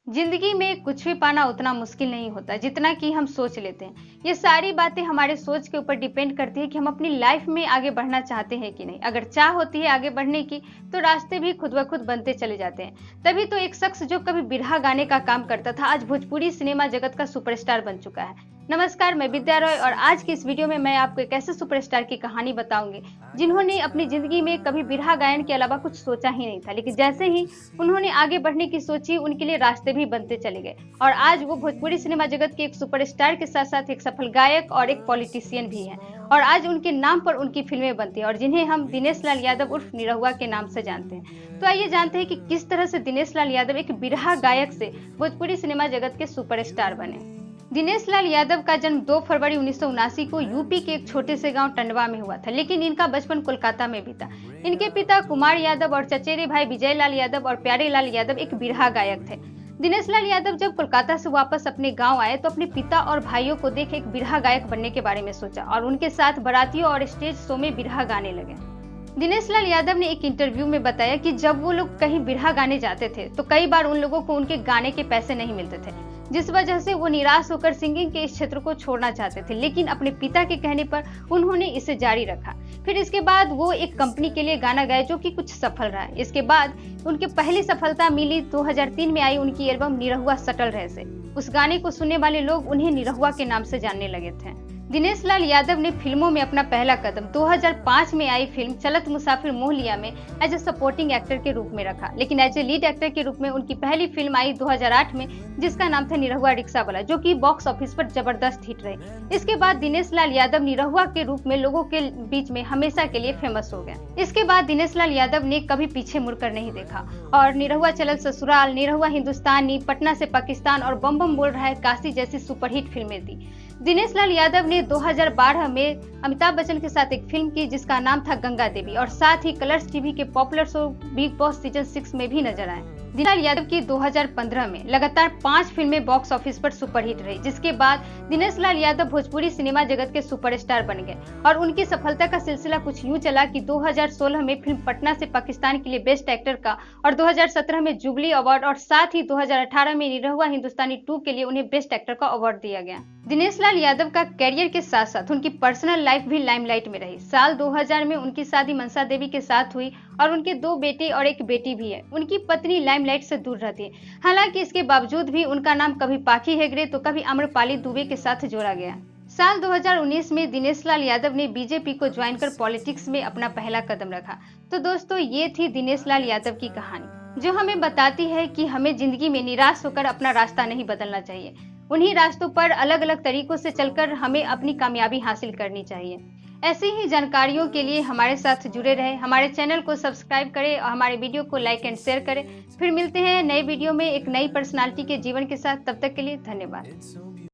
जिंदगी में कुछ भी पाना उतना मुश्किल नहीं होता जितना कि हम सोच लेते हैं। ये सारी बातें हमारे सोच के ऊपर डिपेंड करती है कि हम अपनी लाइफ में आगे बढ़ना चाहते हैं कि नहीं। अगर चाह होती है आगे बढ़ने की तो रास्ते भी खुद ब खुद बनते चले जाते हैं। तभी तो एक शख्स जो कभी बिरहा गाने का काम करता था आज भोजपुरी सिनेमा जगत का सुपरस्टार बन चुका है। नमस्कार, मैं विद्या रॉय और आज की इस वीडियो में मैं आपको एक ऐसे सुपरस्टार की कहानी बताऊंगी जिन्होंने अपनी जिंदगी में कभी बिरहा गायन के अलावा कुछ सोचा ही नहीं था, लेकिन जैसे ही उन्होंने आगे बढ़ने की सोची उनके लिए रास्ते भी बनते चले गए और आज वो भोजपुरी सिनेमा जगत के एक सुपरस्टार के साथ साथ एक सफल गायक और एक पॉलिटिशियन भी हैं और आज उनके नाम पर उनकी फिल्में बनती हैं और जिन्हें हम दिनेश लाल यादव उर्फ निरहुआ के नाम से जानते हैं। तो आइए जानते हैं कि किस तरह से दिनेश लाल यादव एक बिरहा गायक से भोजपुरी सिनेमा जगत के सुपरस्टार बने। दिनेश लाल यादव का जन्म 2 फरवरी 1979 को यूपी के एक छोटे से गांव टंडवा में हुआ था, लेकिन इनका बचपन कोलकाता में बीता। इनके पिता कुमार यादव और चचेरे भाई विजय लाल यादव और प्यारे लाल यादव एक बिरहा गायक थे। दिनेश लाल यादव जब कोलकाता से वापस अपने गांव आए तो अपने पिता और भाइयों को देख एक बिरहा गायक बनने के बारे में सोचा और उनके साथ बारातियों और स्टेज शो में बिरहा गाने लगे। दिनेश लाल यादव ने एक इंटरव्यू में बताया कि जब वो लोग कहीं बिरहा गाने जाते थे तो कई बार उन लोगों को उनके गाने के पैसे नहीं मिलते थे, जिस वजह से वो निराश होकर सिंगिंग के इस क्षेत्र को छोड़ना चाहते थे, लेकिन अपने पिता के कहने पर उन्होंने इसे जारी रखा। फिर इसके बाद वो एक कंपनी के लिए गाना गाए जो कि कुछ सफल रहा। इसके बाद उनकी पहली सफलता मिली 2003 में आई उनकी एल्बम निरहुआ सटल रहे से। उस गाने को सुनने वाले लोग उन्हें निरहुआ के नाम से जानने लगे थे। दिनेश लाल यादव ने फिल्मों में अपना पहला कदम 2005 में आई फिल्म चलत मुसाफिर मोह लिया में एज ए सपोर्टिंग एक्टर के रूप में रखा, लेकिन एज ए लीड एक्टर के रूप में उनकी पहली फिल्म आई 2008 में जिसका नाम था निरहुआ रिक्शा वाला, जो कि बॉक्स ऑफिस पर जबरदस्त हिट रही। इसके बाद दिनेश लाल यादव निरहुआ के रूप में लोगों के बीच में हमेशा के लिए फेमस हो गया। इसके बाद दिनेश लाल यादव ने कभी पीछे मुड़कर नहीं देखा और निरहुआ चलल ससुराल, निरहुआ हिंदुस्तानी, पटना से पाकिस्तान और बम बम बोल रहा है काशी जैसी सुपरहिट फिल्में दी। दिनेश लाल यादव ने 2012 में अमिताभ बच्चन के साथ एक फिल्म की जिसका नाम था गंगा देवी और साथ ही कलर्स टीवी के popular show big boss season 6 में भी नजर आए। दिनेश लाल यादव की 2015 में लगातार 5 फिल्में बॉक्स ऑफिस पर सुपरहिट रही, जिसके बाद दिनेश लाल यादव भोजपुरी सिनेमा जगत के सुपरस्टार बन गए और उनकी सफलता का सिलसिला कुछ यूं चला कि 2016 में फिल्म पटना से पाकिस्तान के लिए बेस्ट एक्टर का और 2017 में जुबली अवार्ड और साथ ही 2018 में निरहुआ हिंदुस्तानी 2 के लिए उन्हें बेस्ट एक्टर का अवार्ड दिया गया। दिनेश लाल यादव का कैरियर के साथ साथ उनकी पर्सनल लाइफ भी लाइमलाइट में रही। साल 2000 में उनकी शादी मनसा देवी के साथ हुई और उनके 2 बेटे और एक बेटी भी है। उनकी पत्नी लाइमलाइट से दूर रहती है, हालांकि इसके बावजूद भी उनका नाम कभी पाखी हेगड़े तो कभी आम्रपाली दुबे के साथ जोड़ा गया। साल 2019 में दिनेश लाल यादव ने बीजेपी को ज्वाइन कर पॉलिटिक्स में अपना पहला कदम रखा। तो दोस्तों, ये थी दिनेश लाल यादव की कहानी जो हमें बताती है कि हमें जिंदगी में निराश होकर अपना रास्ता नहीं बदलना चाहिए। उन्हीं रास्तों पर अलग अलग तरीकों से चलकर हमें अपनी कामयाबी हासिल करनी चाहिए। ऐसी ही जानकारियों के लिए हमारे साथ जुड़े रहे, हमारे चैनल को सब्सक्राइब करें और हमारे वीडियो को लाइक एंड शेयर करें। फिर मिलते हैं नए वीडियो में एक नई पर्सनालिटी के जीवन के साथ। तब तक के लिए धन्यवाद।